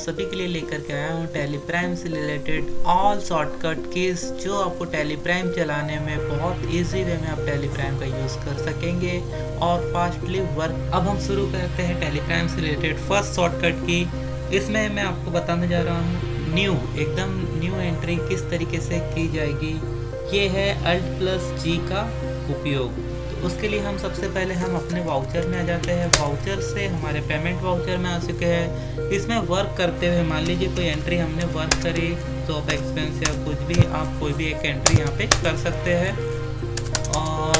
सभी के लिए लेकर के आया हूँ टैली प्राइम से रिलेटेड ऑल शॉर्टकट कीज, जो आपको टैली प्राइम चलाने में बहुत इजी वे में आप टैली प्राइम का यूज़ कर सकेंगे और फास्टली वर्क। अब हम शुरू करते हैं टैली प्राइम से रिलेटेड फर्स्ट शॉर्टकट की। इसमें मैं आपको बताने जा रहा हूँ एकदम न्यू एंट्री किस तरीके से की जाएगी। ये है Alt+G का उपयोग। तो उसके लिए हम सबसे पहले हम अपने वाउचर में आ जाते हैं। वाउचर से हमारे पेमेंट वाउचर में आ चुके हैं। इसमें वर्क करते हुए मान लीजिए कोई एंट्री हमने वर्क करी, शॉप एक्सपेंस या कुछ भी, आप कोई भी एक एंट्री यहाँ पे कर सकते हैं और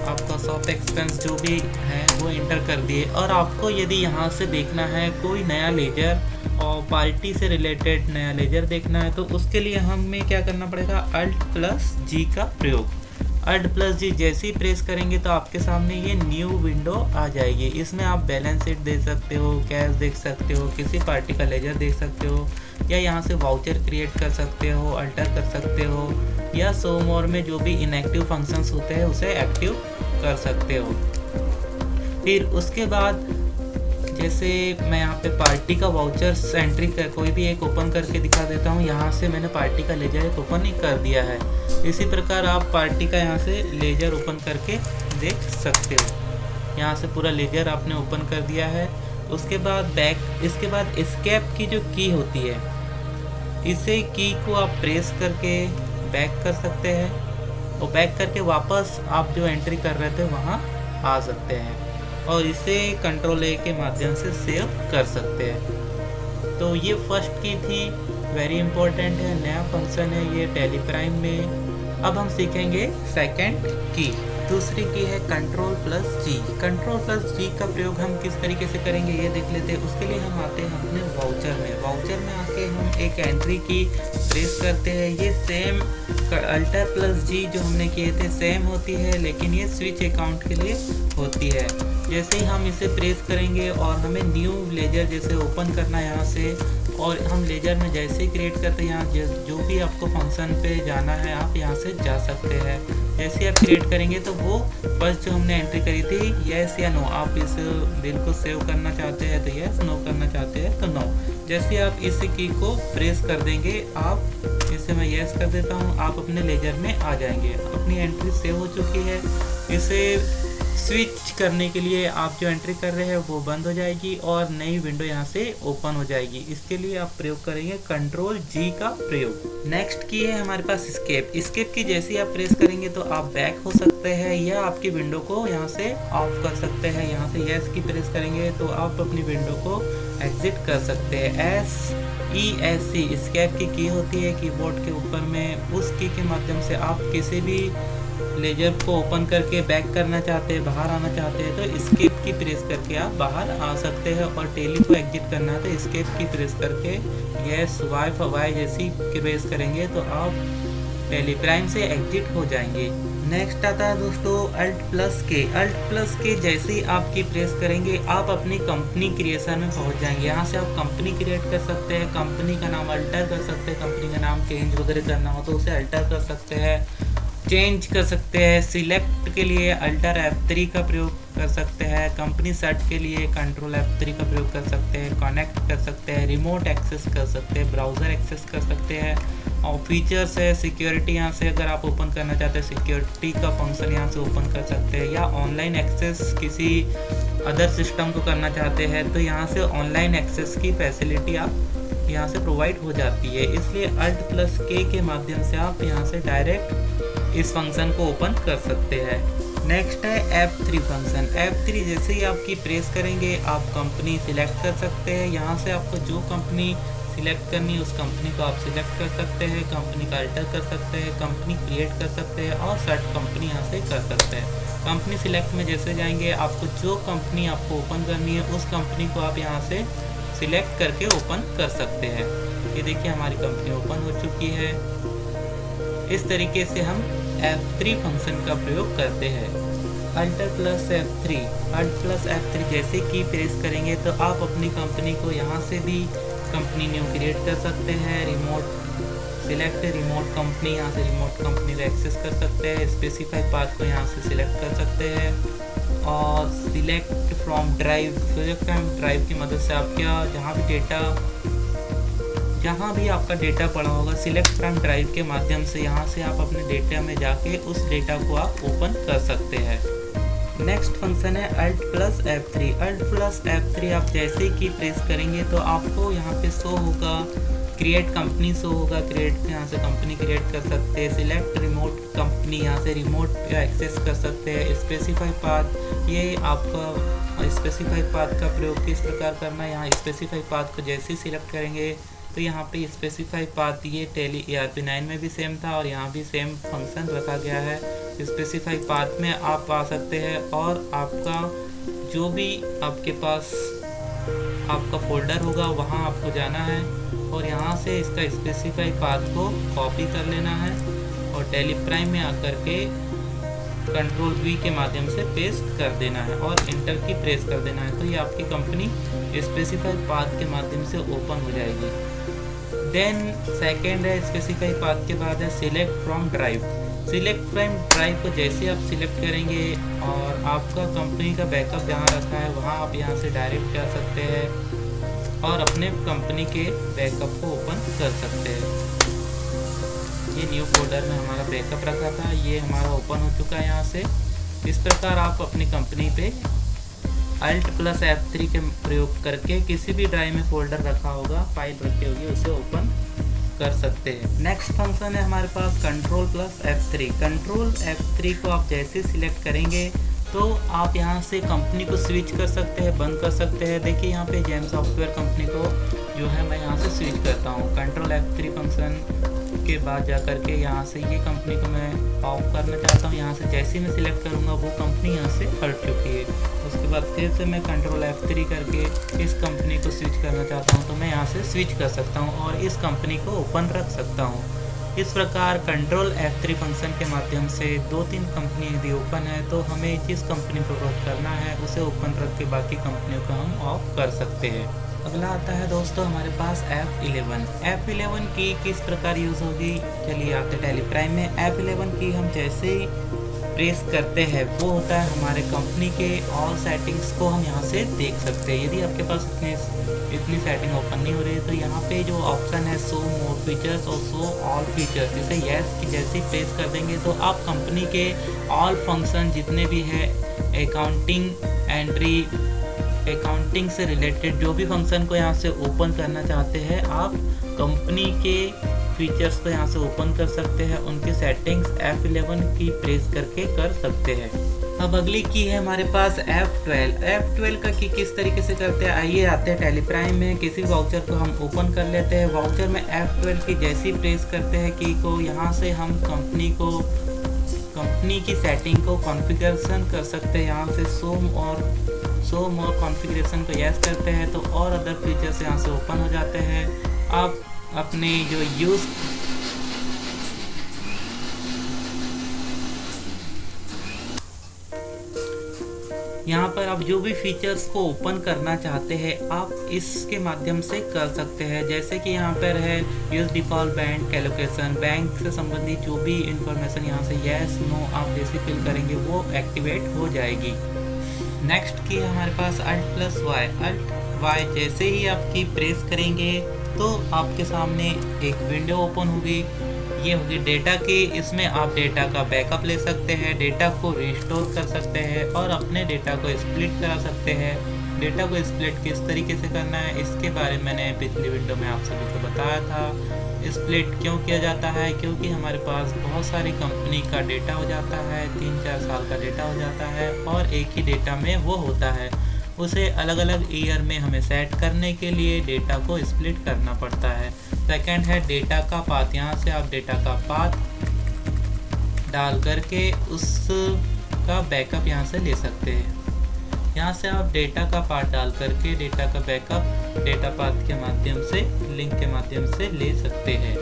आपका शॉप एक्सपेंस जो भी है वो इंटर कर दिए। और आपको यदि यहाँ से देखना है कोई नया लेजर और पार्टी से रिलेटेड नया लेजर देखना है, तो उसके लिए हमें क्या करना पड़ेगा, Alt+G का प्रयोग। Alt+G जैसे ही प्रेस करेंगे तो आपके सामने ये न्यू विंडो आ जाएगी। इसमें आप बैलेंस शीट देख सकते हो, कैश देख सकते हो, किसी पार्टी का लेजर देख सकते हो, या यहाँ से वाउचर क्रिएट कर सकते हो, अल्टर कर सकते हो, या शो मोर में जो भी इनएक्टिव फंक्शंस होते हैं उसे एक्टिव कर सकते हो। फिर उसके बाद जैसे मैं यहाँ पे पार्टी का वाउचर्स एंट्री कर कोई भी एक ओपन करके दिखा देता हूँ। यहाँ से मैंने पार्टी का लेजर एक ओपन ही कर दिया है। इसी प्रकार आप पार्टी का यहाँ से लेजर ओपन करके देख सकते हो। यहाँ से पूरा लेजर आपने ओपन कर दिया है। उसके बाद इसके बाद एस्केप की जो की होती है, इसे की को आप प्रेस करके बैक कर सकते हैं और बैक करके वापस आप जो एंट्री कर रहे थे वहाँ आ सकते हैं और इसे Ctrl+A के माध्यम से सेव कर सकते हैं। तो ये फर्स्ट की थी, वेरी इंपॉर्टेंट है, नया फंक्शन है ये टैली प्राइम में। अब हम सीखेंगे सेकंड की। दूसरी की है Ctrl+G। Ctrl+G का प्रयोग हम किस तरीके से करेंगे ये देख लेते हैं। उसके लिए हम आते हैं अपने वाउचर में। वाउचर में आके हम एक एंट्री की प्रेस करते हैं। ये सेम Alt+G जो हमने किए थे सेम होती है, लेकिन ये स्विच अकाउंट के लिए होती है। जैसे ही हम इसे प्रेस करेंगे और हमें न्यू लेजर जैसे ओपन करना है यहाँ से, और हम लेजर में जैसे ही क्रिएट करते हैं यहाँ जो भी आपको फंक्शन पे जाना है आप यहाँ से जा सकते हैं। जैसे ही आप क्रिएट करेंगे तो वो फर्स्ट जो हमने एंट्री करी थी यस या नो, आप इस बिल को सेव करना चाहते हैं तो यस, नो करना चाहते हैं तो नो। जैसे ही आप इस की को प्रेस कर देंगे, आप इसे मैं यस कर देता हूँ, आप अपने लेजर में आ जाएंगे। अपनी एंट्री सेव हो चुकी है। इसे स्विच करने के लिए आप जो एंट्री कर रहे हैं वो बंद हो जाएगी और नई विंडो यहाँ से ओपन हो जाएगी। इसके लिए आप प्रयोग करेंगे Ctrl+G का प्रयोग। नेक्स्ट की है हमारे पास स्केप। स्केप की जैसे ही आप प्रेस करेंगे तो आप बैक हो सकते हैं या आपकी विंडो को यहाँ से ऑफ कर सकते हैं। यहाँ से यस की प्रेस करेंगे तो आप अपनी विंडो को एग्जिट कर सकते हैं। ESC स्केप की होती है कीबोर्ड के ऊपर में। उस की के माध्यम से आप किसी भी लेजर को ओपन करके बैक करना चाहते हैं, बाहर आना चाहते हैं तो एस्केप की प्रेस करके आप बाहर आ सकते हैं। और टेली को एग्जिट करना है तो एस्केप की प्रेस करके यस वाई जैसी प्रेस करेंगे तो आप टैली प्राइम से एग्जिट हो जाएंगे। नेक्स्ट आता है दोस्तों Alt+K जैसे ही आप की प्रेस करेंगे आप अपनी कंपनी क्रिएशन में पहुंच जाएंगे। यहाँ से आप कंपनी क्रिएट कर सकते हैं, कंपनी का नाम अल्टर कर सकते हैं, कंपनी का नाम चेंज वगैरह करना हो तो उसे अल्टर कर सकते हैं, चेंज कर सकते हैं। सिलेक्ट के लिए अल्टर F3 का प्रयोग कर सकते हैं। कंपनी सेट के लिए Ctrl F3 का प्रयोग कर सकते हैं। कनेक्ट कर सकते हैं, रिमोट एक्सेस कर सकते हैं, ब्राउज़र एक्सेस कर सकते हैं। और फीचर्स है सिक्योरिटी, यहाँ से अगर आप ओपन करना चाहते हैं सिक्योरिटी का फंक्शन यहाँ से ओपन कर सकते हैं, या ऑनलाइन एक्सेस किसी अदर सिस्टम को करना चाहते हैं तो यहाँ से ऑनलाइन एक्सेस की फैसिलिटी आप यहाँ से प्रोवाइड हो जाती है। इसलिए Alt+K के माध्यम से आप यहाँ से डायरेक्ट इस फंक्शन को ओपन कर सकते हैं। नेक्स्ट है F3 फंक्शन। F3 जैसे ही आपकी प्रेस करेंगे आप कंपनी सिलेक्ट कर सकते हैं। यहाँ से आपको जो कंपनी सिलेक्ट करनी है उस कंपनी को आप सिलेक्ट कर सकते हैं, कंपनी का अल्टर कर सकते हैं, कंपनी क्रिएट कर सकते हैं और सेट कंपनी यहाँ से कर सकते हैं। कंपनी सिलेक्ट में जैसे जाएंगे आपको जो कंपनी आपको ओपन करनी है उस कंपनी को आप यहाँ से सिलेक्ट करके ओपन कर सकते हैं। ये देखिए हमारी कंपनी ओपन हो चुकी है। इस तरीके से हम F3 फंक्शन का प्रयोग करते हैं। Alt+F3 जैसे की प्रेस करेंगे तो आप अपनी कंपनी को यहाँ से भी कंपनी न्यू क्रिएट कर सकते हैं। रिमोट कंपनी, यहाँ से रिमोट कंपनी का एक्सेस कर सकते हैं। स्पेसिफाई पाथ को यहाँ से सिलेक्ट कर सकते हैं और सिलेक्ट फ्रॉम ड्राइव की मदद से आप क्या जहाँ भी डेटा जहाँ भी आपका डेटा पड़ा होगा सिलेक्ट फ्रॉम ड्राइव के माध्यम से यहाँ से आप अपने डेटा में जाके उस डेटा को आप ओपन कर सकते हैं। नेक्स्ट फंक्शन है Alt+F3। Alt+F3 आप जैसे ही की प्रेस करेंगे तो आपको यहाँ पे शो होगा, क्रिएट कंपनी शो होगा। क्रिएट यहाँ से कंपनी क्रिएट कर सकते हैं। सिलेक्ट रिमोट कंपनी, यहाँ से रिमोट पे एक्सेस कर सकते हैं। स्पेसिफाई पाथ, ये आपका स्पेसिफाई पाथ का प्रयोग किस प्रकार करना है। यहाँ स्पेसिफाई पाथ को जैसे ही सिलेक्ट करेंगे तो यहाँ पे स्पेसिफाई पाथ ये टेली ERP9 में भी सेम था और यहाँ भी सेम फंक्शन रखा गया है। स्पेसिफाई पाथ में आप आ सकते हैं और आपका जो भी आपके पास आपका फोल्डर होगा वहाँ आपको जाना है और यहाँ से इसका स्पेसिफाई पाथ को कॉपी कर लेना है और टेलीप्राइम में आकर के Ctrl+V के माध्यम से पेस्ट कर देना है और इंटर की प्रेस कर देना है। तो ये आपकी कंपनी स्पेसिफाई पाथ के माध्यम से ओपन हो जाएगी। देन सेकेंड है स्पेसिफाई पाथ के बाद है select from drive. Select from drive को जैसे आप सिलेक्ट करेंगे और आपका कंपनी का बैकअप जहाँ रखा है वहाँ आप यहाँ से डायरेक्ट जा सकते हैं और अपने कंपनी के बैकअप को ओपन कर सकते हैं। ये न्यू फोल्डर में हमारा बैकअप रखा था, ये हमारा ओपन हो चुका है यहाँ से। इस प्रकार आप अपनी कंपनी पे Alt+F3 के प्रयोग करके किसी भी ड्राइव में फोल्डर रखा होगा, फाइल रखी होगी, उसे ओपन कर सकते हैं। नेक्स्ट फंक्शन है हमारे पास Ctrl+F3। Ctrl+F3 को आप जैसे सिलेक्ट करेंगे तो आप यहाँ से कंपनी को स्विच कर सकते हैं, बंद कर सकते हैं। देखिए यहाँ पे जेम सॉफ्टवेयर कंपनी को जो है मैं यहाँ से स्विच करता हूँ। Ctrl+F3 फंक्शन के बाद जा कर के यहाँ से ये कंपनी को मैं ऑफ करना चाहता हूँ। यहाँ से जैसे ही मैं सिलेक्ट करूँगा वो कंपनी यहाँ से हट चुकी है। उसके बाद फिर से मैं Ctrl+F3 करके इस कंपनी को स्विच करना चाहता हूँ तो मैं यहाँ से स्विच कर सकता हूँ और इस कंपनी को ओपन रख सकता हूँ। इस प्रकार Ctrl+F3 फंक्शन के माध्यम से 2-3 कंपनी यदि ओपन है तो हमें जिस कंपनी को वर्क करना है उसे ओपन रख के बाकी कंपनियों को हम ऑफ कर सकते हैं। अगला आता है दोस्तों हमारे पास F11। F11 की किस प्रकार यूज़ होगी, चलिए आते टेलीप्राइम में। F11 की हम जैसे ही प्रेस करते हैं वो होता है हमारे कंपनी के ऑल सेटिंग्स को हम यहाँ से देख सकते हैं। यदि आपके पास इतनी सेटिंग ओपन नहीं हो रही है तो यहाँ पे जो ऑप्शन है शो मोर फीचर्स और शो ऑल फीचर्स, इसे यस की जैसे ही प्रेस कर देंगे तो आप कंपनी के ऑल फंक्शन जितने भी है अकाउंटिंग, एंट्री, अकाउंटिंग से रिलेटेड जो भी फंक्शन को यहाँ से ओपन करना चाहते हैं आप कंपनी के फीचर्स को यहाँ से ओपन कर सकते हैं। उनके सेटिंग्स F11 की प्रेस करके कर सकते हैं। अब अगली की है हमारे पास F12। F12 का की किस तरीके से करते हैं, आइए आते हैं टेलीप्राइम में। किसी वाउचर को हम ओपन कर लेते हैं। वाउचर में F12 की जैसी प्रेस करते हैं की को, यहाँ से हम कंपनी की सेटिंग को कॉन्फ़िगरेशन कर सकते हैं। यहाँ से शो मोर कॉन्फ़िगरेशन को यस करते हैं तो और अदर फीचर्स यहाँ से ओपन हो जाते हैं। आप अपने जो यूज़ यहाँ पर आप जो भी फीचर्स को ओपन करना चाहते हैं आप इसके माध्यम से कर सकते हैं। जैसे कि यहाँ पर है use default bank allocation, bank से संबंधित जो भी इंफॉर्मेशन यहाँ से यस नो आप जैसे फिल करेंगे वो एक्टिवेट हो जाएगी। नेक्स्ट की हमारे पास Alt+Y। Alt+Y जैसे ही आप की प्रेस करेंगे तो आपके सामने एक विंडो ओपन होगी। ये होगी डेटा की, इसमें आप डेटा का बैकअप ले सकते हैं, डेटा को रिस्टोर कर सकते हैं और अपने डेटा को स्प्लिट करा सकते हैं। डेटा को स्प्लिट किस तरीके से करना है इसके बारे में मैंने पिछली वीडियो में आप सभी को बताया था। स्प्लिट क्यों किया जाता है, क्योंकि हमारे पास बहुत सारी कंपनी का डेटा हो जाता है, 3-4 साल का डेटा हो जाता है और एक ही डेटा में वो होता है। उसे अलग अलग ईयर में हमें सेट करने के लिए डेटा को स्प्लिट करना पड़ता है। सेकंड है डेटा का पाथ। यहाँ से आप डेटा का पाथ डाल करके उसका बैकअप यहाँ से ले सकते हैं। यहाँ से आप डेटा का पाथ डाल करके डेटा का बैकअप डेटा पाथ के माध्यम से लिंक के माध्यम से ले सकते हैं।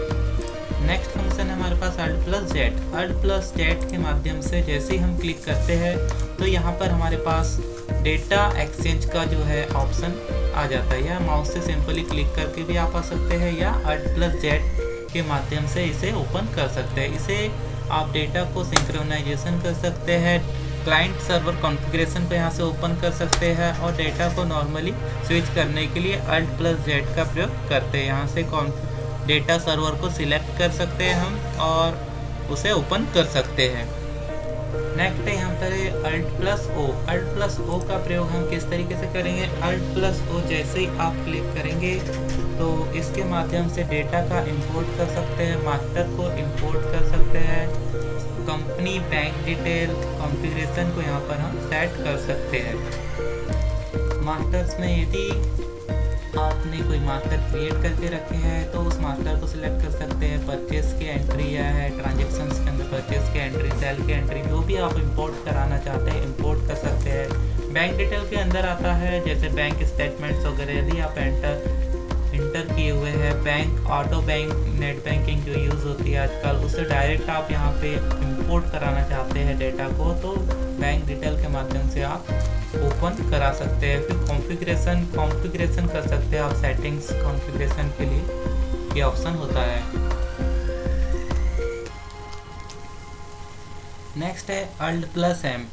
नेक्स्ट फंक्शन है हमारे पास Alt+Z। Alt+Z के माध्यम से जैसे ही हम क्लिक करते हैं तो यहाँ पर हमारे पास डेटा एक्सचेंज का जो है ऑप्शन आ जाता है। या माउस से सिंपली क्लिक करके भी आप आ सकते हैं या Alt+Z के माध्यम से इसे ओपन कर सकते हैं। इसे आप डेटा को सिंक्रोनाइजेशन कर सकते हैं, क्लाइंट सर्वर कॉन्फ़िगरेशन को यहाँ से ओपन कर सकते हैं और डेटा को नॉर्मली स्विच करने के लिए Alt+Z का प्रयोग करते हैं। यहाँ से डेटा सर्वर को सिलेक्ट कर सकते हैं हम और उसे ओपन कर सकते हैं। नेक्स्ट है यहाँ पर Alt+O। Alt+O का प्रयोग हम किस तरीके से करेंगे? Alt+O जैसे ही आप क्लिक करेंगे तो इसके माध्यम से डेटा का इंपोर्ट कर सकते हैं, मास्टर को इंपोर्ट कर सकते हैं, कंपनी बैंक डिटेल कॉन्फ़िगरेशन को यहाँ पर हम सेट कर सकते हैं। मास्टर्स में यदि आपने कोई मास्टर क्रिएट करके रखे हैं तो उस मास्टर को सिलेक्ट कर सकते हैं। परचेस की एंट्री या है ट्रांजेक्शन्स के अंदर परचेस की एंट्री, सेल की एंट्री, जो भी आप इंपोर्ट कराना चाहते हैं इंपोर्ट कर सकते हैं। बैंक डिटेल के अंदर आता है जैसे बैंक स्टेटमेंट्स वगैरह यदि आप इंटर किए हुए हैं, bank auto bank net banking जो यूज़ होती है आजकल, उससे डायरेक्ट आप यहाँ पे इंपोर्ट कराना चाहते हैं डेटा को तो बैंक डिटेल के माध्यम से आप ओपन करा सकते हैं। फिर कॉन्फ़िगरेशन कर सकते हैं आप, सेटिंग्स कॉन्फ़िगरेशन के लिए ये ऑप्शन होता है। नेक्स्ट है Alt+M।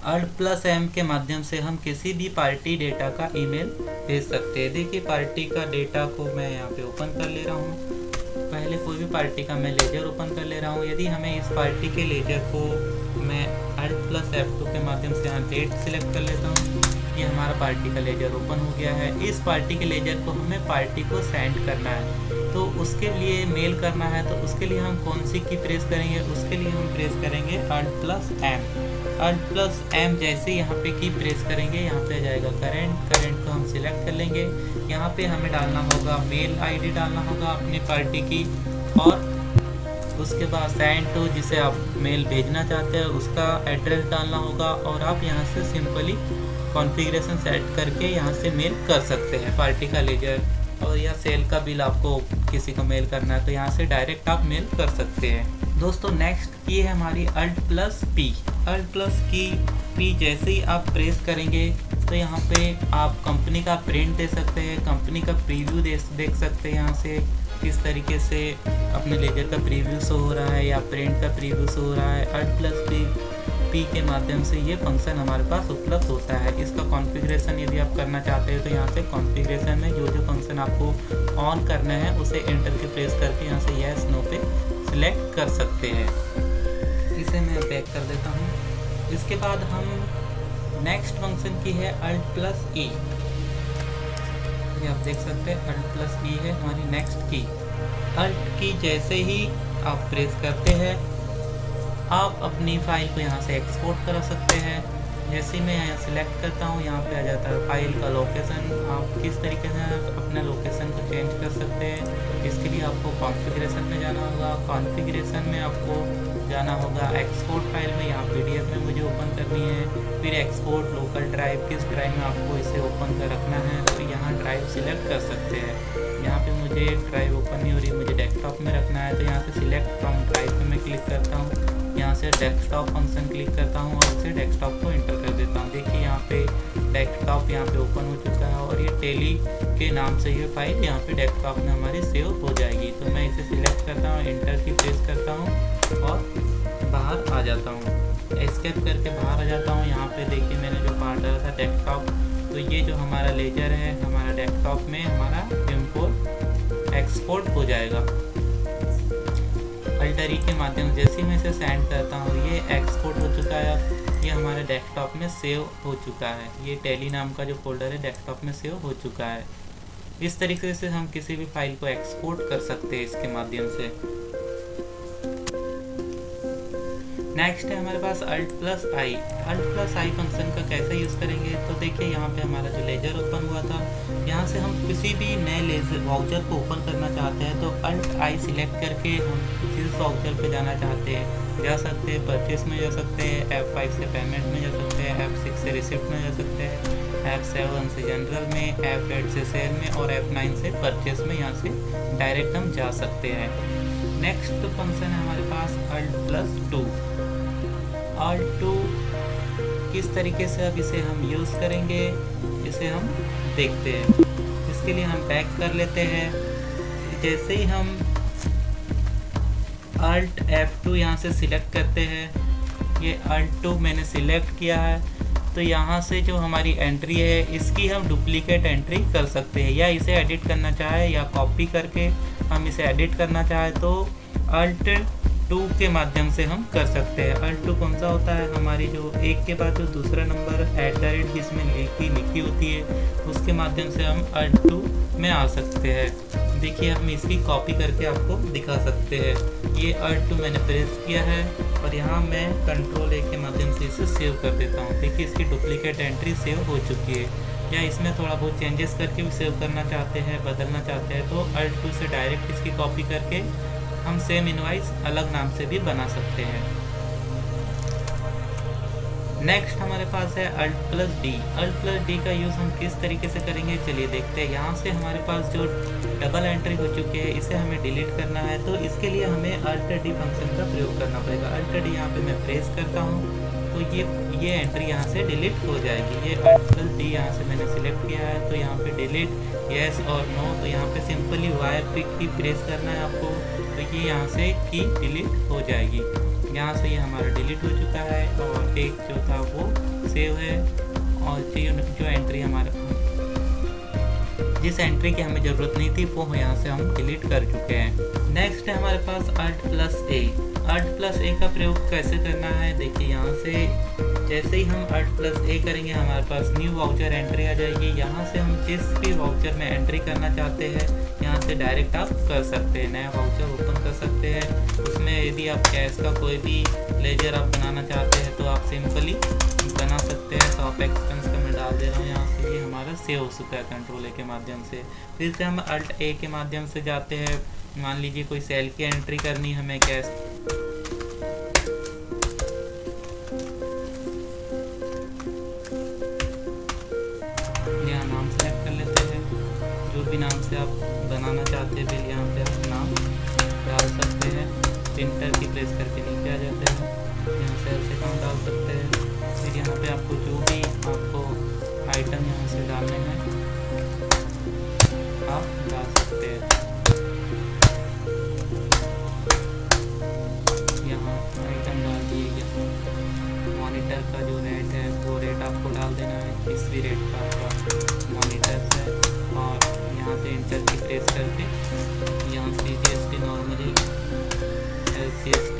Alt+M के माध्यम से हम किसी भी पार्टी डेटा का ईमेल भेज सकते हैं। देखिए पार्टी का डेटा को मैं यहाँ पे ओपन कर ले रहा हूँ। पहले कोई भी पार्टी का मैं लेजर ओपन कर ले रहा हूँ। यदि हमें इस पार्टी के लेजर को मैं Alt+F2 के माध्यम से यहाँ डेट सिलेक्ट कर लेता हूँ। ये हमारा पार्टी का लेजर ओपन हो गया है। इस पार्टी के लेजर को हमें पार्टी को सेंड करना है, तो उसके लिए मेल करना है, तो उसके लिए हम कौन सी की प्रेस करेंगे? उसके लिए हम प्रेस करेंगे Alt+M। Alt+M जैसे यहाँ पे की प्रेस करेंगे, यहाँ पे आ जाएगा करंट को हम सिलेक्ट कर लेंगे। यहाँ पे हमें डालना होगा मेल आईडी डालना होगा अपनी पार्टी की, और उसके बाद सेंड टू जिसे आप मेल भेजना चाहते हैं उसका एड्रेस डालना होगा, और आप यहाँ से सिंपली कॉन्फ़िगरेशन सेट करके यहाँ से मेल कर सकते हैं। पार्टी का लेजर और या सेल का बिल आपको किसी को मेल करना है तो यहाँ से डायरेक्ट आप मेल कर सकते हैं। दोस्तों नेक्स्ट की है हमारी Alt+P। Alt+P जैसे ही आप प्रेस करेंगे तो यहाँ पे आप कंपनी का प्रिंट दे सकते हैं, कंपनी का प्रीव्यू देख सकते हैं। यहाँ से किस तरीके से अपने लेजर का प्रीव्यू शो हो रहा है या प्रिंट का प्रीव्यू शो हो रहा है। Alt+P के माध्यम से ये फंक्शन हमारे पास उपलब्ध होता है। इसका कॉन्फ़िगरेशन यदि आप करना चाहते हैं तो यहाँ से कॉन्फ़िगरेशन में जो फंक्शन आपको ऑन करना है उसे एंटर के प्रेस करके यहाँ से यस नो पे सिलेक्ट कर सकते हैं। इसे मैं बैक कर देता हूँ। इसके बाद हम नेक्स्ट फंक्शन की है Alt+E। ये आप देख सकते हैं Alt+E है हमारी नेक्स्ट की। Alt की जैसे ही आप प्रेस करते हैं आप अपनी फाइल को यहाँ से एक्सपोर्ट करा सकते हैं। जैसे ही मैं यहाँ सिलेक्ट करता हूँ यहाँ पे आ जाता है फाइल का लोकेशन। आप किस तरीके से अपने लोकेशन को चेंज कर सकते हैं, इसके लिए आपको कॉन्फ़िगरेशन में जाना होगा। कॉन्फ़िगरेशन में आपको जाना होगा एक्सपोर्ट फाइल में, यहाँ PDF में मुझे ओपन करनी है। फिर एक्सपोर्ट लोकल ड्राइव, किस ड्राइव में आपको इसे ओपन कर रखना है तो यहाँ ड्राइव सिलेक्ट कर सकते हैं। यहाँ पे मुझे ड्राइव ओपन नहीं हो रही, मुझे डेस्कटॉप में रखना है तो यहाँ से सिलेक्ट फ्रॉम ड्राइव पे मैं क्लिक करता हूँ। यहाँ से डेस्कटॉप फंक्शन क्लिक करता हूँ और इसे डेस्कटॉप को इंटर कर देता हूँ। देखिए यहाँ पे डेस्कटॉप यहाँ पे ओपन हो चुका है और ये टेली के नाम से ये फाइल यहाँ पे डेस्कटॉप में हमारी सेव हो जाएगी। तो मैं इसे सिलेक्ट करता हूँ, इंटर की प्रेस करता हूँ और बाहर आ जाता हूँ। एस्केप करके बाहर आ जाता हूँ। यहाँ पे देखिए मैंने जो पार्ट डाला था डेस्कटॉप, तो ये जो हमारा लेजर है हमारा डेस्कटॉप में हमारा इंपोर्ट एक्सपोर्ट हो जाएगा। Alt+E के माध्यम से जैसे ही मैं इसे सेंड करता हूँ ये एक्सपोर्ट हो चुका है, ये हमारे डेस्कटॉप में सेव हो चुका है। ये टेली नाम का जो फोल्डर है डेस्कटॉप में सेव हो चुका है। इस तरीके से हम किसी भी फाइल को एक्सपोर्ट कर सकते हैं इसके माध्यम से। नेक्स्ट है हमारे पास Alt+I। Alt+I फंक्शन का कैसे यूज़ करेंगे तो देखिए यहाँ पे हमारा जो लेजर ओपन हुआ था, यहाँ से हम किसी भी नए लेजर वाउचर को ओपन करना चाहते हैं तो Alt+I सिलेक्ट करके हम जिस वाउचर पे जाना चाहते हैं जा सकते हैं। परचेस में जा सकते हैं, F5 से पेमेंट में जा सकते हैं, F6 से रिसिप्ट में जा सकते हैं, F7 से जनरल में, F8 से सेल में और F9 से परचेस में। यहाँ से डायरेक्ट हम जा सकते हैं। नेक्स्ट फंक्शन है हमारे पास Alt+2। Alt2 किस तरीके से अब इसे हम यूज़ करेंगे इसे हम देखते हैं। इसके लिए हम बैक कर लेते हैं। जैसे ही हम Alt F2 यहाँ से सिलेक्ट करते हैं, ये Alt2 मैंने सिलेक्ट किया है, तो यहाँ से जो हमारी एंट्री है इसकी हम डुप्लीकेट एंट्री कर सकते हैं, या इसे एडिट करना चाहे या कॉपी करके हम इसे एडिट करना चाहें तो अल्ट 2 के माध्यम से हम कर सकते हैं। अल्ट 2 कौन सा होता है, हमारी जो एक के बाद जो दूसरा नंबर @ जिसमें लिखी होती है उसके माध्यम से हम अल्ट 2 में आ सकते हैं। देखिए हम इसकी कॉपी करके आपको दिखा सकते हैं। ये अल्ट 2 मैंने प्रेस किया है और यहाँ मैं कंट्रोल A के माध्यम से इसे सेव कर देता हूँ। देखिए इसकी डुप्लीकेट एंट्री सेव हो चुकी है। या इसमें थोड़ा बहुत चेंजेस करके भी सेव करना चाहते हैं, बदलना चाहते हैं तो अल्ट 2 से डायरेक्ट इसकी कॉपी करके हम सेम इनवाइस अलग नाम से भी बना सकते हैं। नेक्स्ट हमारे पास है Alt+D। Alt+D का यूज़ हम किस तरीके से करेंगे चलिए देखते हैं। यहाँ से हमारे पास जो डबल एंट्री हो चुकी है इसे हमें डिलीट करना है, तो इसके लिए हमें Alt+D फंक्शन का प्रयोग करना पड़ेगा। Alt+D यहाँ पे मैं प्रेस करता हूँ तो ये एंट्री यहाँ से डिलीट हो जाएगी। ये Alt+D यहाँ से मैंने सिलेक्ट किया है तो यहाँ पे डिलीट यस और नो, तो यहाँ पे सिंपली वाई की प्रेस करना है आपको, तो ये यहाँ से की डिलीट हो जाएगी। यहाँ से ये हमारा डिलीट हो चुका है और एक जो था वो सेव है। और जो एंट्री हमारे जिस एंट्री की हमें ज़रूरत नहीं थी वो यहाँ से हम डिलीट कर चुके हैं। नेक्स्ट है हमारे पास Alt+A। Alt+A का प्रयोग कैसे करना है देखिए, यहाँ से जैसे ही हम Alt+A करेंगे हमारे पास न्यू वाउचर एंट्री आ जाएगी। यहाँ से हम जिस भी वाउचर में एंट्री करना चाहते हैं यहाँ से डायरेक्ट आप कर सकते हैं, नया वाउचर ओपन कर सकते हैं। उसमें यदि आप कैश का कोई भी लेजर आप बनाना चाहते हैं तो आप सिंपली बना सकते हैं। तो आप एक्सपेंस का मैं डाल दे रहा हूँ यहाँ से, ये हमारा सेव हो चुका है कंट्रोल A के माध्यम से। फिर से हम Alt+A के माध्यम से जाते हैं। मान लीजिए कोई सेल की एंट्री करनी हमें कैश, यहाँ नाम सेलेक्ट कर लेते हैं। जो भी नाम से आप बनाना चाहते हैं बिल यहाँ पे आप नाम डाल सकते हैं। इंटर की प्रेस करके नीचे आ जाते हैं, यहाँ सेल्स अकाउंट डाल सकते हैं। फिर यहाँ पे आपको जो भी आपको आइटम यहाँ से डालने हैं आप डाल सकते हैं। यहाँ आइटम डाल दिए गया। मॉनिटर का जो रेट है वो रेट आपको डाल देना है, इस भी रेट का आपका मॉनिटर है। और यहाँ से इंटर की प्रेस करके यहाँ से GST normally LCST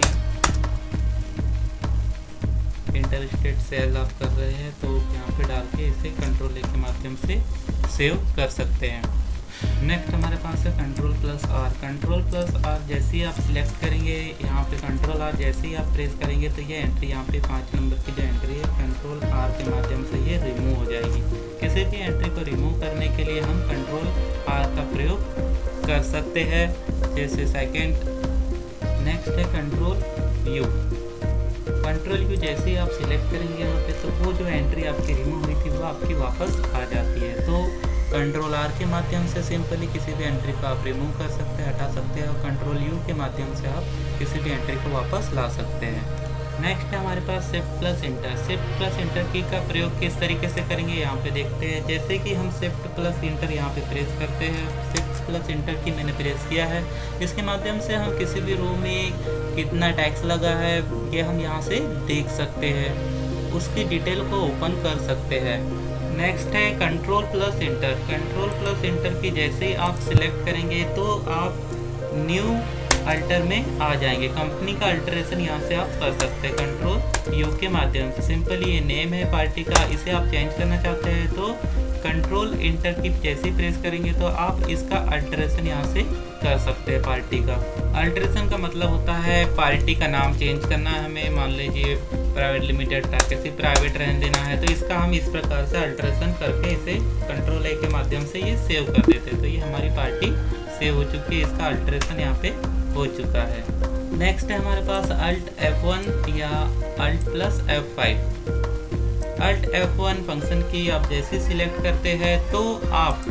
inter state sale आप कर रहे हैं तो यहाँ पे डाल के इसे कंट्रोल A के माध्यम से सेव कर सकते हैं। नेक्स्ट हमारे पास है Ctrl+R। Ctrl+R जैसे ही आप सिलेक्ट करेंगे यहाँ पे Ctrl+R जैसे ही आप प्रेस करेंगे तो ये एंट्री यहाँ पे 5 नंबर की जो एंट्री है Ctrl+R के माध्यम से ये रिमूव हो जाएगी। किसी भी एंट्री को रिमूव करने के लिए हम Ctrl+R का प्रयोग कर सकते हैं। जैसे सेकेंड नेक्स्ट है Ctrl+U। Ctrl+U जैसे ही आप सिलेक्ट करेंगे यहाँ पे तो वो जो एंट्री आपकी रिमूव हुई थी वो आपकी वापस आ जाती है। तो Ctrl+R के माध्यम से सिंपली किसी भी एंट्री को आप रिमूव कर सकते हैं, हटा सकते हैं। और Ctrl+U के माध्यम से आप किसी भी एंट्री को वापस ला सकते हैं। नेक्स्ट है हमारे पास Shift+Enter। Shift+Enter की का प्रयोग किस तरीके से करेंगे यहाँ पे देखते हैं। जैसे कि हम Shift+Enter यहाँ पे प्रेस करते हैं, Shift+Enter की मैंने प्रेस किया है। इसके माध्यम से हम किसी भी रो में कितना टैक्स लगा है ये हम यहाँ से देख सकते हैं, उसकी डिटेल को ओपन कर सकते हैं। नेक्स्ट है Ctrl+Enter। Ctrl+Enter की जैसे ही आप सिलेक्ट करेंगे तो आप न्यू अल्टर में आ जाएंगे। कंपनी का अल्टरेशन यहाँ से आप कर सकते हैं Ctrl+U के माध्यम से। सिंपली ये नेम है पार्टी का, इसे आप चेंज करना चाहते हैं तो Ctrl+Enter की जैसे ही प्रेस करेंगे तो आप इसका अल्टरेशन यहाँ से कर सकते हैं पार्टी का। अल्टरेशन का मतलब होता है पार्टी का नाम चेंज करना है हमें, मान लीजिए प्राइवेट लिमिटेड था, किसी प्राइवेट रहने देना है तो इसका हम इस प्रकार से अल्टरेशन करके इसे Ctrl+A के माध्यम से ये सेव कर देते हैं। तो ये हमारी पार्टी सेव हो चुकी है, इसका अल्टरेशन यहाँ पे हो चुका है। नेक्स्ट है हमारे पास Alt+F1 या Alt+F5। Alt+F1 फंक्शन की आप जैसे सिलेक्ट करते हैं तो आप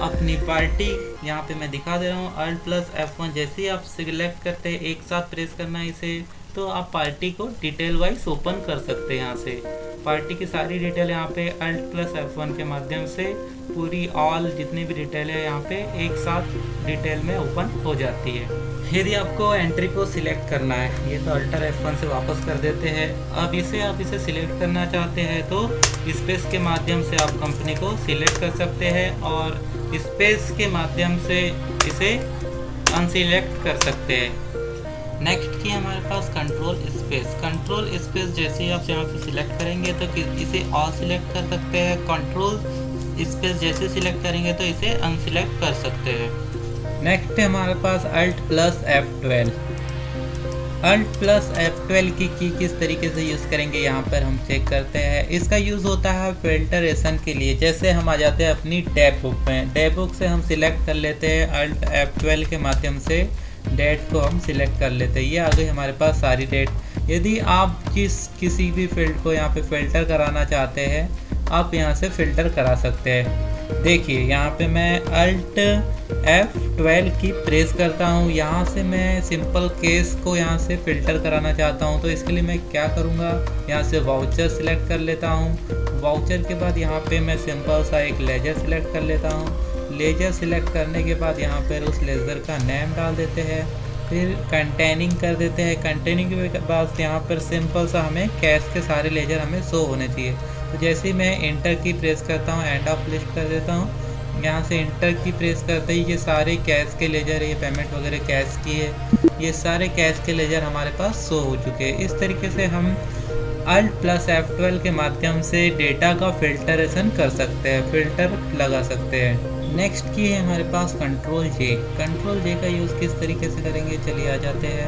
अपनी पार्टी यहाँ पे मैं दिखा दे रहा हूँ। Alt+F1 जैसे ही आप सिलेक्ट करते हैं, एक साथ प्रेस करना है इसे, तो आप पार्टी को डिटेल वाइज ओपन कर सकते हैं। यहाँ से पार्टी की सारी डिटेल यहाँ पे Alt+F1 के माध्यम से पूरी ऑल जितनी भी डिटेल है यहाँ पे एक साथ डिटेल में ओपन हो जाती है। यदि आपको एंट्री को सिलेक्ट करना है, ये तो अल्टर F1 से वापस कर देते हैं। अब आप इसे सिलेक्ट करना चाहते हैं तो स्पेस के माध्यम से आप कंपनी को सिलेक्ट कर सकते हैं और स्पेस के माध्यम से इसे अनसिलेक्ट कर सकते हैं। नेक्स्ट की हमारे पास कंट्रोल स्पेस। कंट्रोल स्पेस जैसे ही आप यहाँ पे सिलेक्ट करेंगे तो इसे ऑल सिलेक्ट कर सकते हैं। कंट्रोल स्पेस जैसे सिलेक्ट करेंगे तो इसे अनसिलेक्ट कर सकते हैं। नेक्स्ट है हमारे पास Alt + F12। Alt + F12 की किस तरीके से यूज़ करेंगे यहाँ पर हम चेक करते हैं। इसका यूज़ होता है फिल्टरेशन के लिए। जैसे हम आ जाते हैं अपनी टैब बुक में, टैब बुक से हम सिलेक्ट कर लेते हैं Alt F12 के माध्यम से डेट को हम सिलेक्ट कर लेते हैं। ये आ गई हमारे पास सारी डेट। यदि आप किसी भी फील्ड को यहाँ पे फ़िल्टर कराना चाहते हैं, आप यहाँ से फ़िल्टर करा सकते हैं। देखिए यहाँ पे मैं Alt F12 की प्रेस करता हूँ। यहाँ से मैं सिंपल केस को यहाँ से फ़िल्टर कराना चाहता हूँ, तो इसके लिए मैं क्या करूँगा, यहाँ से वाउचर सिलेक्ट कर लेता हूँ। वाउचर के बाद यहाँ पे मैं सिंपल सा एक लेजर सिलेक्ट कर लेता हूँ। लेजर सिलेक्ट करने के बाद यहाँ पर उस लेज़र का नेम डाल देते हैं, फिर कंटेनिंग कर देते हैं। कंटेनिंग के बाद यहाँ पर सिंपल सा हमें कैश के सारे लेजर हमें शो होने चाहिए। तो जैसे ही मैं इंटर की प्रेस करता हूँ, एंड ऑफ लिस्ट कर देता हूँ। यहाँ से इंटर की प्रेस करते ही ये सारे कैश के लेजर, ये पेमेंट वगैरह कैश की है, ये सारे कैश के लेजर हमारे पास शो हो चुके हैं। इस तरीके से हम Alt + F12 के माध्यम से डेटा का फिल्टरेशन कर सकते हैं, फिल्टर लगा सकते हैं। नेक्स्ट की है हमारे पास कंट्रोल J। कंट्रोल J का यूज़ किस तरीके से करेंगे, चलिए आ जाते हैं।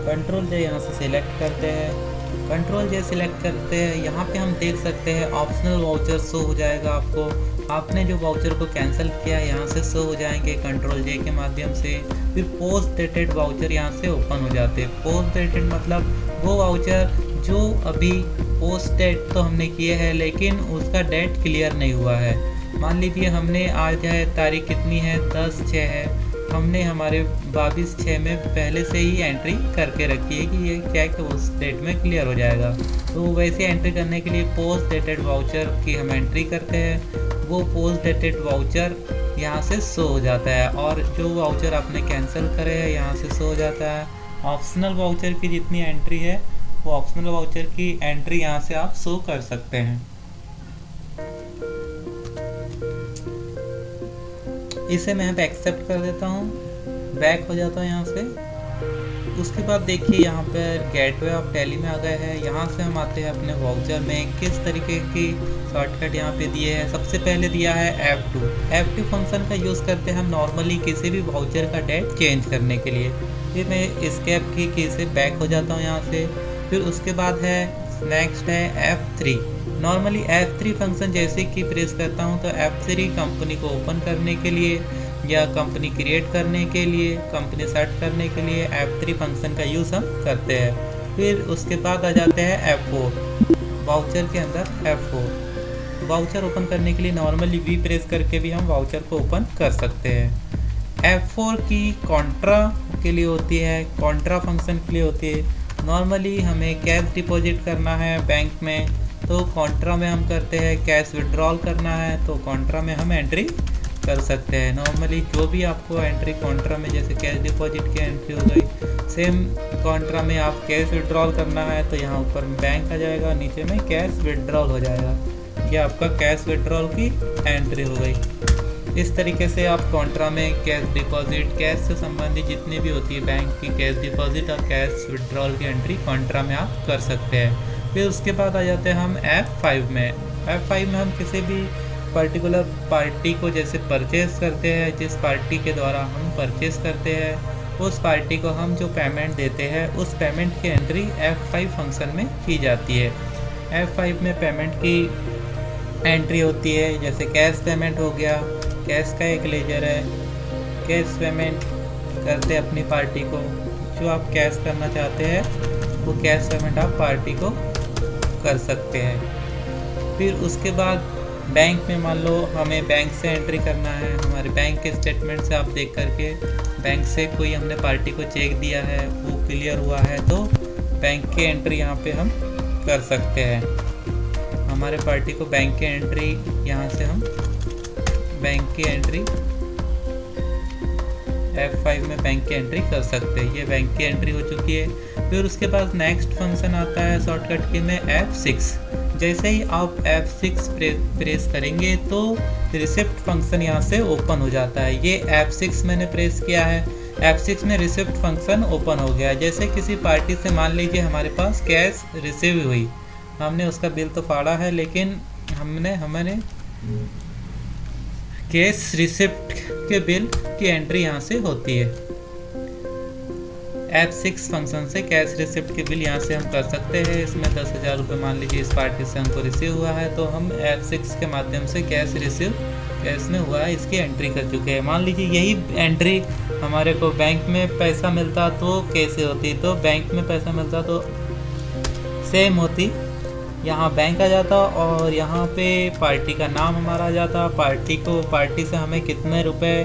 कंट्रोल J यहाँ से सिलेक्ट करते हैं। कंट्रोल J सिलेक्ट करते हैं, यहाँ पे हम देख सकते हैं ऑप्शनल वाउचर शो हो जाएगा आपको। आपने जो वाउचर को कैंसिल किया है यहाँ से शो हो जाएंगे कंट्रोल J के माध्यम से। फिर पोस्ट डेटेड वाउचर यहाँ से ओपन हो जाते हैं। पोस्ट डेटेड मतलब वो वाउचर जो अभी पोस्ट डेट तो हमने किए हैं लेकिन उसका डेट क्लियर नहीं हुआ है। मान लीजिए हमने आज है, तारीख कितनी है, 10/6 है, हमने हमारे 22/6 में पहले से ही एंट्री करके रखी है कि ये चेक उस डेट में क्लियर हो जाएगा। तो वैसे एंट्री करने के लिए पोस्ट डेटेड वाउचर की हम एंट्री करते हैं। वो पोस्ट डेटेड वाउचर यहाँ से शो हो जाता है और जो वाउचर आपने कैंसिल करे है यहाँ से शो हो जाता है। ऑप्शनल वाउचर की जितनी एंट्री है वो ऑप्शनल वाउचर की एंट्री यहाँ से आप शो कर सकते हैं। इसे मैं यहाँ पे एक्सेप्ट कर देता हूँ, बैक हो जाता हूँ यहाँ से। उसके बाद देखिए यहाँ पर गेटवे ऑफ टैली में आ गए हैं। यहाँ से हम आते हैं अपने वाउचर में। किस तरीके की शॉर्टकट यहाँ पे दिए हैं, सबसे पहले दिया है F2 फंक्शन का यूज़ करते हैं हम नॉर्मली किसी भी वाउचर का डेट चेंज करने के लिए। फिर मैं एस्केप की से बैक हो जाता हूँ यहाँ से। फिर उसके बाद है नेक्स्ट है F3। नॉर्मली F3 फंक्शन जैसे कि प्रेस करता हूँ तो F3 कंपनी को ओपन करने के लिए या कंपनी क्रिएट करने के लिए, कंपनी सेट करने के लिए F3 फंक्शन का यूज़ हम करते हैं। फिर उसके बाद आ जाते हैं F4, वाउचर के अंदर F4। वाउचर ओपन करने के लिए नॉर्मली V प्रेस करके भी हम वाउचर को ओपन कर सकते हैं। F4 की कॉन्ट्रा के लिए होती है, कॉन्ट्रा फंक्शन के लिए होती है। नॉर्मली हमें कैश डिपॉजिट करना है बैंक में तो कॉन्ट्रा में हम करते हैं, कैश विड्रॉल करना है तो कॉन्ट्रा में हम एंट्री कर सकते हैं। नॉर्मली जो भी आपको एंट्री कॉन्ट्रा में, जैसे कैश डिपॉजिट की एंट्री हो गई, सेम कॉन्ट्रा में आप कैश विड्रॉल करना है तो यहाँ ऊपर बैंक आ जाएगा, नीचे में कैश विड्रॉल हो जाएगा। ये आपका कैश विड्रॉल की एंट्री हो गई। इस तरीके से आप कॉन्ट्रा में कैश डिपॉजिट, कैश से संबंधित जितनी भी होती है बैंक की कैश डिपॉजिट और कैश विड्रॉल की एंट्री कॉन्ट्रा में आप कर सकते हैं। फिर उसके बाद आ जाते हैं हम F5 में। F5 में हम किसी भी पर्टिकुलर पार्टी को जैसे परचेज़ करते हैं, जिस पार्टी के द्वारा हम परचेज़ करते हैं उस पार्टी को हम जो पेमेंट देते हैं उस पेमेंट की एंट्री F5 फंक्शन में की जाती है। F5 में पेमेंट की एंट्री होती है, जैसे कैश पेमेंट हो गया, कैश का एक लेजर है, कैश पेमेंट करते अपनी पार्टी को, जो आप कैश करना चाहते हैं वो कैश पेमेंट आप पार्टी को कर सकते हैं। फिर उसके बाद बैंक में मान लो हमें बैंक से एंट्री करना है, हमारे बैंक के स्टेटमेंट से आप देख करके बैंक से कोई हमने पार्टी को चेक दिया है वो क्लियर हुआ है तो बैंक की एंट्री यहाँ पे हम कर सकते हैं। हमारे पार्टी को बैंक की एंट्री यहाँ से हम बैंक की एंट्री F5 में बैंक की एंट्री कर सकते हैं। ये बैंक की एंट्री हो चुकी है। फिर उसके बाद नेक्स्ट फंक्शन आता है शॉर्टकट की में F6। जैसे ही आप F6 प्रेस करेंगे तो रिसिप्ट फंक्शन यहाँ से ओपन हो जाता है। ये F6 मैंने प्रेस किया है। F6 में रिसिप्ट फंक्शन ओपन हो गया। जैसे किसी पार्टी से मान लीजिए हमारे पास कैश रिसीव हुई, हमने उसका बिल तो फाड़ा है, लेकिन हमने कैश रिसिप्ट के बिल की एंट्री यहाँ से होती है। F6 फंक्शन से कैश रिसिप्ट के बिल यहाँ से हम कर सकते हैं। इसमें 10,000 रुपये मान लीजिए इस पार्टी से हमको रिसीव हुआ है, तो हम F6 के माध्यम से कैश रिसीव कैश में हुआ है इसकी एंट्री कर चुके हैं। मान लीजिए यही एंट्री हमारे को बैंक में पैसा मिलता तो कैसे होती, तो बैंक में पैसा मिलता तो सेम होती, यहाँ बैंक आ जाता और यहाँ पे पार्टी का नाम हमारा आ जाता, पार्टी से हमें कितने रुपए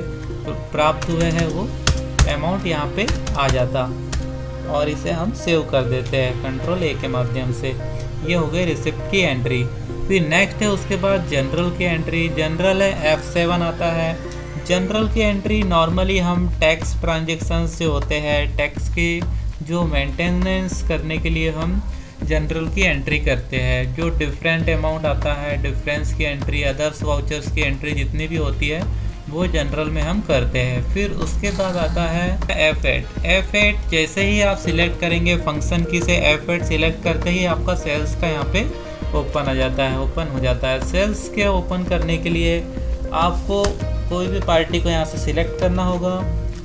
प्राप्त हुए हैं वो अमाउंट यहाँ पे आ जाता और इसे हम सेव कर देते हैं कंट्रोल ए के माध्यम से। ये हो गई रिसिप्ट की एंट्री। फिर नेक्स्ट है उसके बाद जनरल की एंट्री। जनरल है F7 आता है। जनरल की एंट्री नॉर्मली हम टैक्स ट्रांजेक्शन्स जो होते हैं, टैक्स की जो मेंटेनेंस करने के लिए हम जनरल की एंट्री करते हैं। जो डिफरेंट अमाउंट आता है, डिफरेंस की एंट्री, अदर्स वाउचर्स की एंट्री जितनी भी होती है वो जनरल में हम करते हैं। फिर उसके बाद आता है F8 जैसे ही आप सिलेक्ट करेंगे फंक्शन की से F8 सिलेक्ट करते ही आपका सेल्स का यहाँ पे ओपन हो जाता है। सेल्स के ओपन करने के लिए आपको कोई भी पार्टी को यहाँ से सिलेक्ट करना होगा।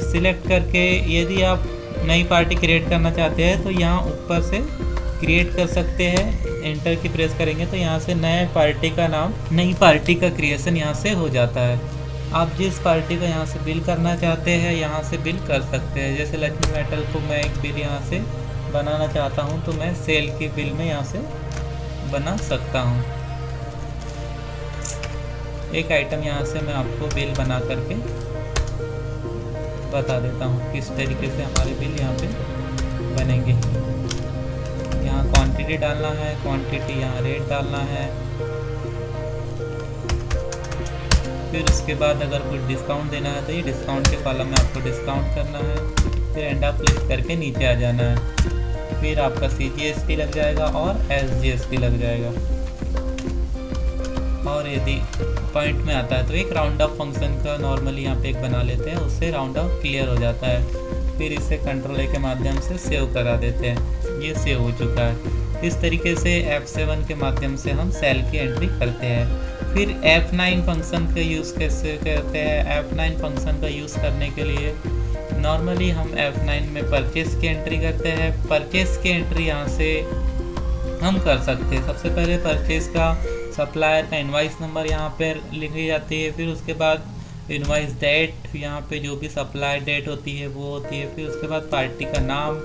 सिलेक्ट करके यदि आप नई पार्टी क्रिएट करना चाहते हैं तो यहाँ ऊपर से क्रिएट कर सकते हैं। एंटर की प्रेस करेंगे तो यहाँ से नई पार्टी का क्रिएशन यहाँ से हो जाता है। आप जिस पार्टी को यहाँ से बिल करना चाहते हैं यहाँ से बिल कर सकते हैं। जैसे लक्ष्मी मेटल को मैं एक बिल यहाँ से बनाना चाहता हूँ तो मैं सेल की बिल में यहाँ से बना सकता हूँ। एक आइटम यहाँ से मैं आपको बिल बना करके बता देता हूँ किस तरीके से हमारे बिल यहाँ पे बनेंगे। यहाँ क्वांटिटी डालना है, क्वांटिटी यहाँ रेट डालना है। फिर उसके बाद अगर कुछ डिस्काउंट देना है तो ये डिस्काउंट के कॉलम में आपको डिस्काउंट करना है। फिर एंड आप क्लिक करके नीचे आ जाना है। फिर आपका CGST लग जाएगा और SGST लग जाएगा। और यदि पॉइंट में आता है तो एक राउंड अप फंक्शन का नॉर्मली यहाँ पे एक बना लेते हैं, उससे राउंड अप क्लियर हो जाता है। फिर इसे कंट्रोल ए के माध्यम से सेव करा देते हैं। ये सेव हो चुका है। इस तरीके से F7 के माध्यम से हम सेल की एंट्री करते हैं। फिर F9 फंक्शन का यूज़ कैसे करते हैं? F9 फंक्शन का यूज़ करने के लिए नॉर्मली हम F9 में परचेस की एंट्री करते हैं। परचेस की एंट्री यहाँ से हम कर सकते हैं। सबसे पहले परचेस का सप्लायर का इनवाइस नंबर यहाँ पर लिखी जाती है। फिर उसके बाद इनवाइस डेट, यहाँ पे जो भी सप्लाई डेट होती है वो होती है। फिर उसके बाद पार्टी का नाम,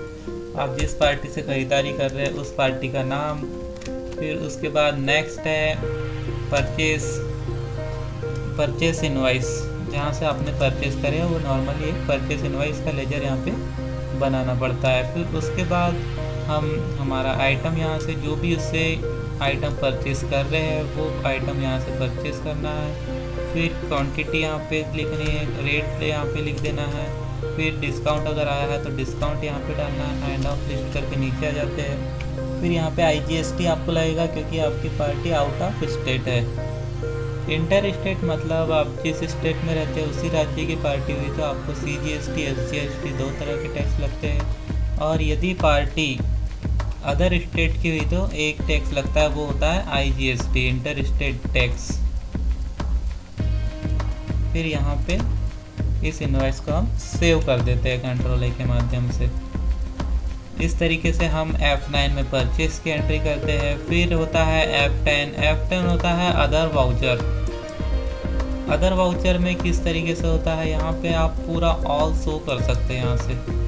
आप जिस पार्टी से ख़रीदारी कर रहे हैं उस पार्टी का नाम। फिर उसके बाद नेक्स्ट है परचेस इनवाइस, जहाँ से आपने परचेस करे वो नॉर्मली एक परचेस इनवाइस का लेजर यहाँ पे बनाना पड़ता है। फिर उसके बाद हम हमारा आइटम यहाँ से जो भी उससे आइटम परचेस कर रहे हैं वो आइटम यहाँ से परचेस करना है। फिर क्वांटिटी यहाँ पे लिखनी है, रेट यहाँ पे लिख देना है। फिर डिस्काउंट अगर आया है तो डिस्काउंट यहाँ पे डालना है। हैंड ऑफ लिस्ट करके नीचे आ जाते हैं। फिर यहाँ पे IGST आपको लगेगा क्योंकि आपकी पार्टी आउट ऑफ स्टेट है। इंटर स्टेट मतलब आप जिस स्टेट में रहते हैं उसी राज्य की पार्टी हुई तो आपको CGST SGST दो तरह के टैक्स लगते हैं। और यदि पार्टी अदर स्टेट की हुई तो एक टैक्स लगता है, वो होता है IGST इंटर स्टेट टैक्स। फिर यहाँ पे इस इनवॉइस को हम सेव कर देते हैं कंट्रोल ए के माध्यम से। इस तरीके से हम F9 में परचेस की एंट्री करते हैं। फिर होता है F10 होता है अदर वाउचर। अदर वाउचर में किस तरीके से होता है, यहाँ पे आप पूरा ऑल शो कर सकते हैं। यहाँ से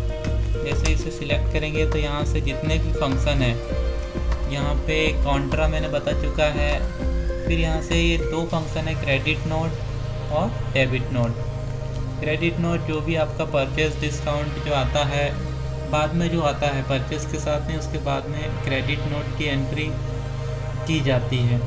जैसे इसे सिलेक्ट करेंगे तो यहाँ से जितने भी फंक्शन है, यहाँ पे कॉन्ट्रा मैंने बता चुका है। फिर यहाँ से ये दो फंक्शन है, क्रेडिट नोट और डेबिट नोट। क्रेडिट नोट जो भी आपका परचेस डिस्काउंट जो आता है बाद में, जो आता है परचेस के साथ में, उसके बाद में क्रेडिट नोट की एंट्री की जाती है।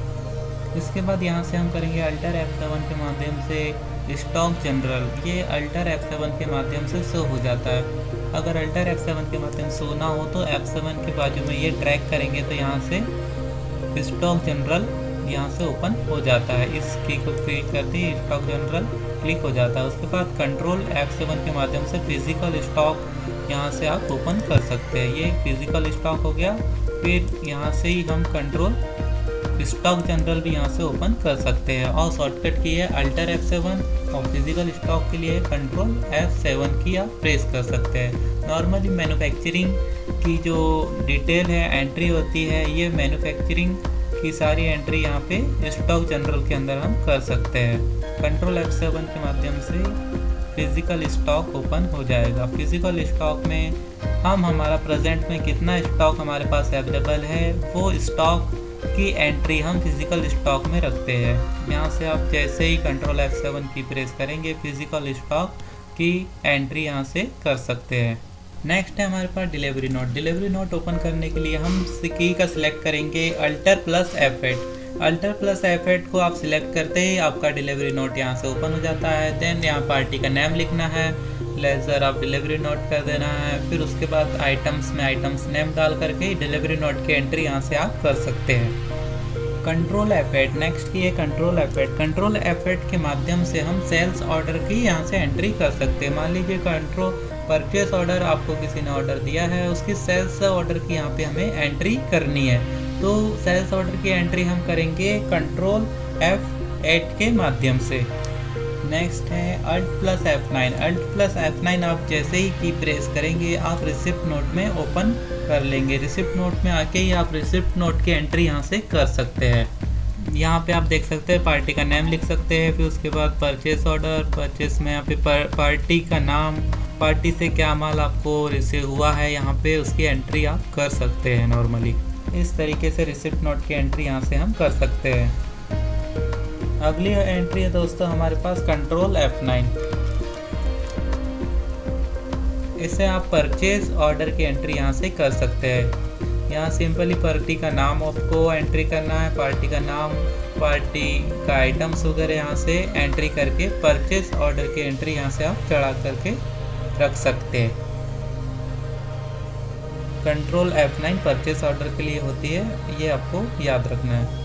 इसके बाद यहाँ से हम करेंगे अल्टर F7 के माध्यम से स्टॉक जनरल। ये अल्टर F7 के माध्यम से शो हो जाता है। अगर अल्टर F7 के माध्यम से शो ना हो तो F7 के बाजू में ये ट्रैक करेंगे तो यहाँ से स्टॉक जनरल यहाँ से ओपन हो जाता है। इस की को क्लिक करते ही स्टॉक जनरल क्लिक हो जाता है। उसके बाद कंट्रोल F7 के माध्यम से फिजिकल स्टॉक यहाँ से आप ओपन कर सकते हैं। ये फिजिकल स्टॉक हो गया। फिर यहाँ से ही हम कंट्रोल स्टॉक जनरल भी यहाँ से ओपन कर सकते हैं। और शॉर्टकट की है अल्टर F7 और फिजिकल स्टॉक के लिए कंट्रोल F7 की आप प्रेस कर सकते हैं। नॉर्मली मैन्युफैक्चरिंग की जो डिटेल है, एंट्री होती है, ये मैन्युफैक्चरिंग की सारी एंट्री यहाँ पे स्टॉक जनरल के अंदर हम कर सकते हैं। कंट्रोल F7 के माध्यम से फिजिकल स्टॉक ओपन हो जाएगा। फिजिकल स्टॉक में हम हमारा प्रेजेंट में कितना स्टॉक हमारे पास अवेलेबल है वो स्टॉक की एंट्री हम फिजिकल स्टॉक में रखते हैं। यहाँ से आप जैसे ही कंट्रोल F7 की प्रेस करेंगे फिजिकल स्टॉक की एंट्री यहाँ से कर सकते हैं। नेक्स्ट है हमारे पास delivery note. Delivery note open करने के लिए हम की का सिलेक्ट करेंगे alter plus F8। Alter plus F8 को आप सिलेक्ट करते ही आपका डिलीवरी नोट यहाँ से ओपन हो जाता है। देन यहाँ पार्टी का नेम लिखना है, लेजर आप डिलीवरी नोट कर देना है। फिर उसके बाद आइटम्स में आइटम्स नेम डाल करके डिलीवरी नोट की एंट्री यहाँ से आप कर सकते हैं। कंट्रोल F8 नेक्स्ट की है कंट्रोल F8। कंट्रोल F8 के माध्यम से हम सेल्स ऑर्डर की यहाँ से एंट्री कर सकते हैं। मान लीजिए कंट्रोल परचेस ऑर्डर आपको किसी ने ऑर्डर दिया है, उसकी सेल्स ऑर्डर की यहाँ पे हमें एंट्री करनी है। तो सेल्स ऑर्डर की एंट्री हम करेंगे कंट्रोल F8 के माध्यम से। नेक्स्ट है alt plus F9। Alt plus F9 आप जैसे ही की प्रेस करेंगे आप रिसिप्ट नोट में ओपन कर लेंगे। रिसिप्ट नोट में आके ही आप रिसिप्ट नोट की एंट्री यहाँ से कर सकते हैं। यहाँ पे आप देख सकते हैं पार्टी का नेम लिख सकते हैं। फिर उसके बाद परचेस ऑर्डर, परचेस में यहाँ पे पार्टी का नाम, पार्टी से क्या माल आपको रिसीव हुआ है, यहाँ पे उसकी एंट्री आप कर सकते हैं। नॉर्मली इस तरीके से रिसिप्ट नोट की एंट्री यहाँ से हम कर सकते हैं। अगली एंट्री है दोस्तों हमारे पास कंट्रोल F9। इसे आप परचेज ऑर्डर की एंट्री यहाँ से कर सकते हैं। यहाँ सिंपली पार्टी का नाम आपको एंट्री करना है, पार्टी का नाम, पार्टी का आइटम्स वगैरह यहाँ से एंट्री करके परचेज ऑर्डर की एंट्री यहाँ से आप चढ़ा करके रख सकते हैं। कंट्रोल F9 परचेज ऑर्डर के लिए होती है, ये आपको याद रखना है।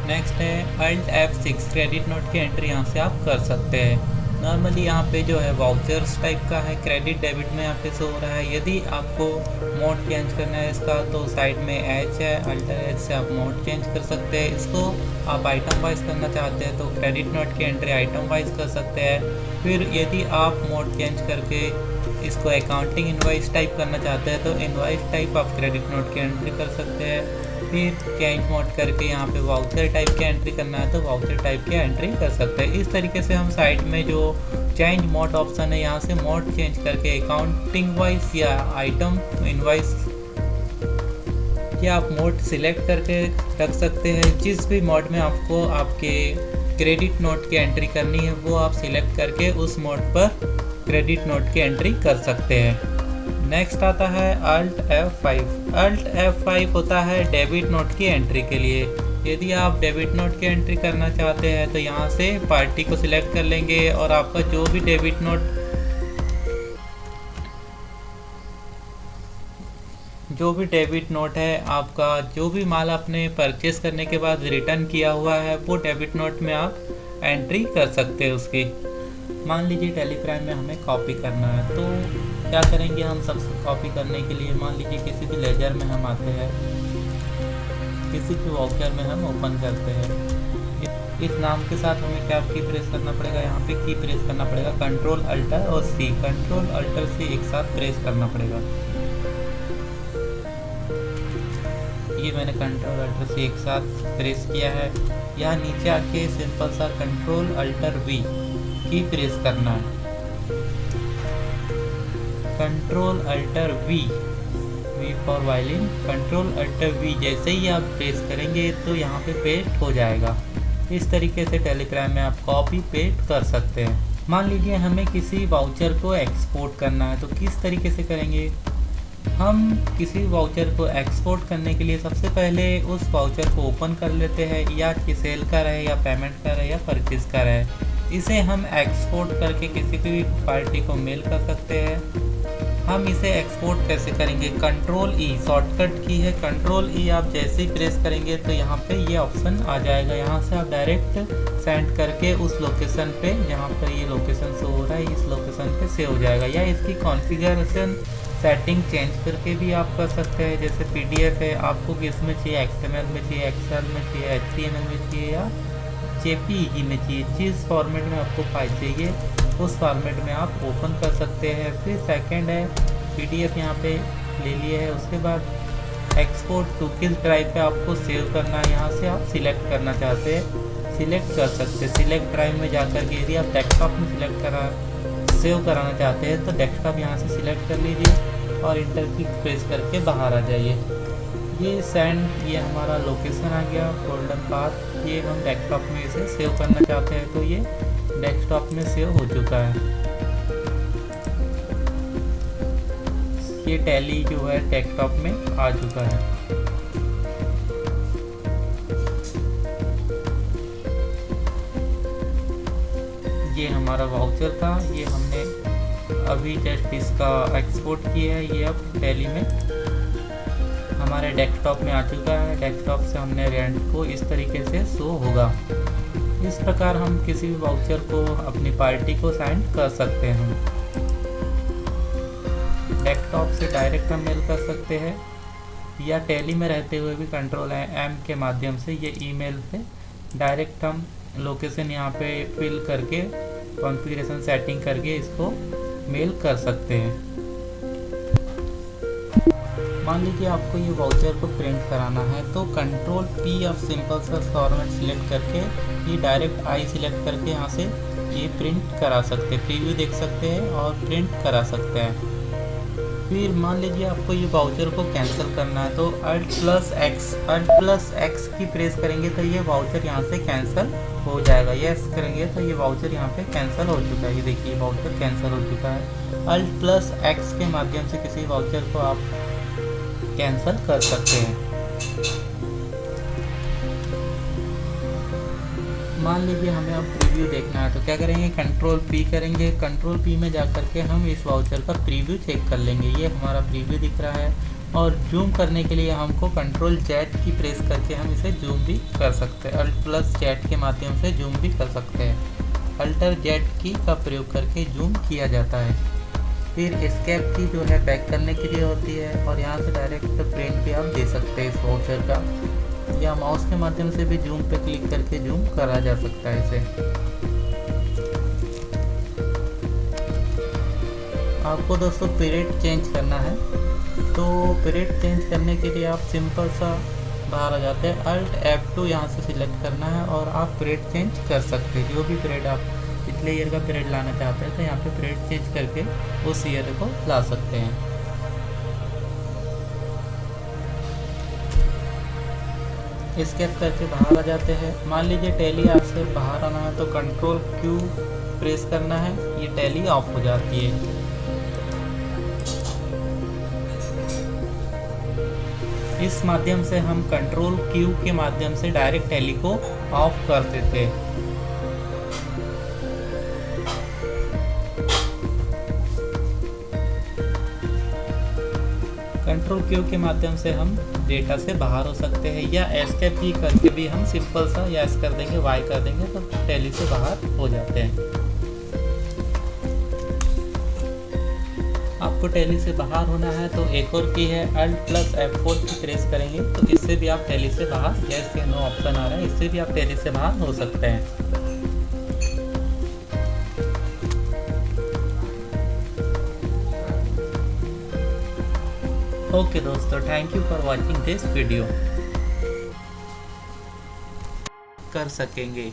नेक्स्ट है अल्ट F6। क्रेडिट नोट की एंट्री यहाँ से आप कर सकते हैं। नॉर्मली यहाँ पे जो है वाउचर्स टाइप का है, क्रेडिट डेबिट में यहाँ पे शो हो रहा है। यदि आपको मोड चेंज करना है इसका तो साइड में H है, अल्टर H से आप मोड चेंज कर सकते हैं। इसको आप आइटम वाइज करना चाहते हैं तो क्रेडिट नोट की एंट्री आइटम वाइज कर सकते हैं। फिर यदि आप मोड चेंज करके इसको अकाउंटिंग इनवॉइस टाइप करना चाहते हैं तो इनवॉइस टाइप आप क्रेडिट नोट की एंट्री कर सकते हैं। फिर चेंज मोड करके यहाँ पे वाउचर टाइप की एंट्री करना है तो वाउचर टाइप की एंट्री कर सकते हैं। इस तरीके से हम साइड में जो चेंज मोड ऑप्शन है यहाँ से मोड चेंज करके अकाउंटिंग वाइज या आइटम इनवॉइस या आप मोड सिलेक्ट करके रख सकते हैं। जिस भी मोड में आपको आपके क्रेडिट नोट की एंट्री करनी है वो आप सिलेक्ट करके उस मोड पर क्रेडिट नोट की एंट्री कर सकते हैं। नेक्स्ट आता है अल्ट F5। अल्ट F5 होता है डेबिट नोट की एंट्री के लिए। यदि आप डेबिट नोट की एंट्री करना चाहते हैं तो यहाँ से पार्टी को सिलेक्ट कर लेंगे और आपका जो भी डेबिट नोट है, आपका जो भी माल आपने परचेस करने के बाद रिटर्न किया हुआ है वो डेबिट नोट में आप एंट्री कर सकते हैं उसकी। मान लीजिए टेलीप्राइम में हमें कॉपी करना है तो क्या करेंगे हम सबसे कॉपी करने के लिए, मान लीजिए किसी भी लेजर में हम आते हैं, किसी भी वाउचर में हम ओपन करते हैं। इस नाम के साथ हमें क्या की प्रेस करना पड़ेगा, यहाँ पे की प्रेस करना पड़ेगा, कंट्रोल अल्टर और सी, कंट्रोल अल्टर सी एक साथ प्रेस करना पड़ेगा। ये मैंने कंट्रोल अल्टर सी एक साथ प्रेस किया है। यहाँ नीचे आके सिंपल सा control alter V key press करना है। Control alter V, V for violin, control alter V जैसे ही आप प्रेस करेंगे तो यहाँ पे पेस्ट हो जाएगा। इस तरीके से टेलीग्राम में आप कॉपी पेस्ट कर सकते हैं। मान लीजिए हमें किसी वाउचर को एक्सपोर्ट करना है तो किस तरीके से करेंगे। हम किसी वाउचर को एक्सपोर्ट करने के लिए सबसे पहले उस वाउचर को ओपन कर लेते हैं, या कि सेल का रहे या पेमेंट का रहे या परचेज का रहे। इसे हम एक्सपोर्ट करके किसी भी पार्टी को मेल कर सकते हैं। हम इसे एक्सपोर्ट कैसे करेंगे? कंट्रोल ई शॉर्टकट की है। कंट्रोल ई आप जैसे ही प्रेस करेंगे तो यहाँ पे ये ऑप्शन आ जाएगा। यहाँ से आप डायरेक्ट सेंड करके उस लोकेशन पे, जहाँ पर ये लोकेशन शो हो रहा है, इस लोकेशन पे सेव हो जाएगा। या इसकी कॉन्फ़िगरेशन सेटिंग चेंज करके भी आप कर सकते हैं। जैसे PDF है, आपको किस में चाहिए, XML में चाहिए, एक्सेल में चाहिए, HTML में चाहिए या JPEG में चाहिए, जिस फॉर्मेट में आपको फाइल चाहिए उस फॉर्मेट में आप ओपन कर सकते हैं। फिर सेकंड है PDF यहाँ पे ले लिए है। उसके बाद एक्सपोर्ट टू किस ड्राइव पे आपको सेव करना है, यहाँ से आप सिलेक्ट करना चाहते हैं सिलेक्ट कर सकते हैं। सिलेक्ट ड्राइव में जाकर के यदि आप डेस्कटॉप में सेव कराना चाहते हैं तो डेस्कटॉप यहाँ से सिलेक्ट कर लीजिए और इंटर की प्रेस करके बाहर आ जाइए। ये सेंड, ये हमारा लोकेशन आ गया, फोल्डर पाथ। ये हम डेस्कटॉप में इसे सेव करना चाहते हैं तो ये डेस्कटॉप में सेव हो चुका है। ये टैली जो है डेस्कटॉप में आ चुका है। ये हमारा वाउचर था, ये हमने अभी जस्ट इसका एक्सपोर्ट किया है। ये अब टैली में हमारे डेस्कटॉप में आ चुका है। डेस्कटॉप से हमने रेंट को इस तरीके से शो होगा। इस प्रकार हम किसी भी वाउचर को अपनी पार्टी को सेंड कर सकते हैं। डेस्कटॉप से डायरेक्ट हम मेल कर सकते हैं या टैली में रहते हुए भी कंट्रोल M के माध्यम से ये ईमेल से डायरेक्ट हम लोकेशन यहाँ पे फिल करके कॉन्फ़िगरेशन सेटिंग करके इसको मेल कर सकते हैं। मान लीजिए आपको ये वाउचर को प्रिंट कराना है तो कंट्रोल P आप सिंपल सा फॉर्मेट सिलेक्ट करके ये डायरेक्ट आई सिलेक्ट करके यहाँ से ये प्रिंट करा सकते हैं, प्रीव्यू देख सकते हैं और प्रिंट करा सकते हैं। फिर मान लीजिए आपको ये वाउचर को कैंसिल करना है तो Alt+X की प्रेस करेंगे तो ये वाउचर यहाँ से कैंसिल हो जाएगा। यस करेंगे तो ये वाउचर यहाँ पे कैंसिल हो चुका है। ये देखिए वाउचर कैंसिल हो चुका है। Alt+X के माध्यम से किसी वाउचर को आप कैंसिल कर सकते हैं। मान लीजिए हमें अब प्रीव्यू देखना है तो क्या करेंगे, कंट्रोल P करेंगे। कंट्रोल P में जाकर के हम इस वाउचर का प्रीव्यू चेक कर लेंगे। ये हमारा प्रीव्यू दिख रहा है और जूम करने के लिए हमको कंट्रोल Z की प्रेस करके हम इसे जूम भी कर सकते हैं। Alt+Z के माध्यम से जूम भी कर सकते हैं। Alt+Z की का प्रयोग करके जूम किया जाता है। फिर एस्केप की जो है बैक करने के लिए होती है और यहाँ से डायरेक्ट प्रिंट भी आप दे सकते हैं इस वाउचर का, या माउस के माध्यम से भी जूम पे क्लिक करके जूम करा जा सकता है इसे। आपको दोस्तों पीरियड चेंज करना है तो पीरियड चेंज करने के लिए आप सिंपल सा बाहर आ जाते हैं। Alt+F2 यहाँ से सिलेक्ट करना है और आप पीरियड चेंज कर सकते हैं। जो भी पीरियड आप पिछले ईयर का पीरियड लाना चाहते हैं तो यहाँ पे पीरियड चेंज करके उस ईयर को ला सकते हैं। एस्केप करके बाहर आ जाते हैं। मान लीजिए टैली आपसे बाहर आना है तो कंट्रोल Q प्रेस करना है, ये टैली ऑफ हो जाती है। इस माध्यम से हम कंट्रोल Q के माध्यम से डायरेक्ट टैली को ऑफ कर देते हैं। कंट्रोल Q के माध्यम से हम डेटा से बाहर हो सकते हैं या एस्केप की करके भी हम सिंपल सा यस कर देंगे, वाई कर देंगे तो टैली से बाहर हो जाते हैं। आपको टैली से बाहर होना है तो एक और की है Alt+F4 की प्रेस करेंगे तो इससे भी आप टैली से बाहर, यस या नो ऑप्शन आ रहा है, इससे भी आप टैली से बाहर हो सकते हैं। ओके दोस्तों, thank you for watching this video. कर सकेंगे।